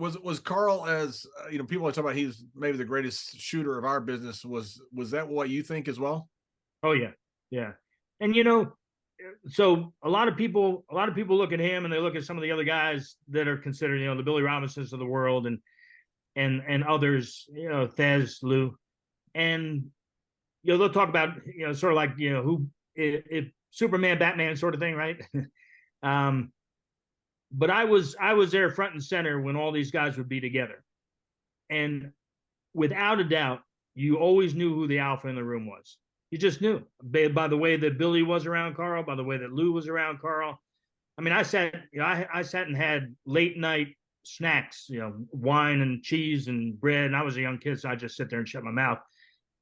Was Carl, as people are talking about, he's maybe the greatest shooter of our business. Was that what you think as well? Oh yeah, yeah. And so a lot of people look at him and they look at some of the other guys that are considered, the Billy Robinsons of the world and others, Thez, Lou, and they'll talk about sort of like who if Superman, Batman sort of thing, right? um, but I was there front and center when all these guys would be together, and without a doubt, you always knew who the alpha in the room was. You just knew by the way that Billy was around Carl, by the way that Lou was around Carl. I mean, I sat and had late night snacks, wine and cheese and bread. And I was a young kid, so I just sit there and shut my mouth.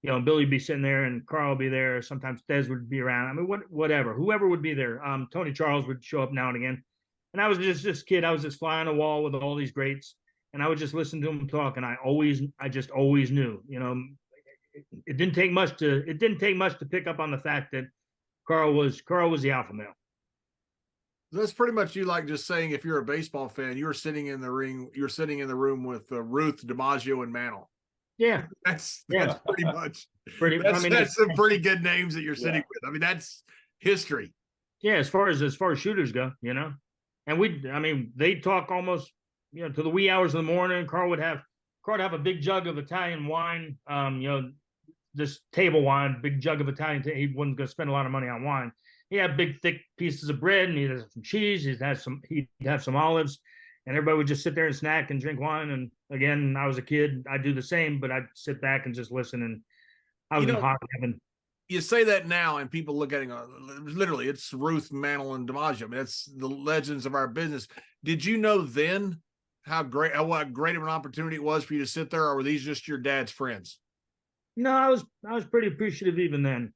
Billy would be sitting there and Carl would be there. Sometimes Thez would be around. I mean, whatever, whoever would be there. Tony Charles would show up now and again. And I was just this kid. I was just fly on the wall with all these greats. And I would just listen to him talk. And I just always knew, it didn't take much to pick up on the fact that Carl was the alpha male. That's pretty much you, like just saying, if you're a baseball fan, you're sitting in the room with Ruth, DiMaggio, and Mantle. Yeah, that's yeah. pretty much that's some pretty good names that you're sitting with. I mean, that's history. Yeah, as far as shooters go, and they'd talk almost to the wee hours of the morning. Carl would have a big jug of Italian wine, this table wine, big jug of Italian. He wasn't going to spend a lot of money on wine. He had big thick pieces of bread, and he'd have some cheese. He'd have some olives, and everybody would just sit there and snack and drink wine. And again, I was a kid. I'd do the same, but I'd sit back and just listen. And I was in hot heaven. You say that now, and people look at it, literally, it's Ruth, Mantle, and DiMaggio. I mean, that's the legends of our business. Did you know then what great of an opportunity it was for you to sit there, or were these just your dad's friends? No, I was pretty appreciative even then.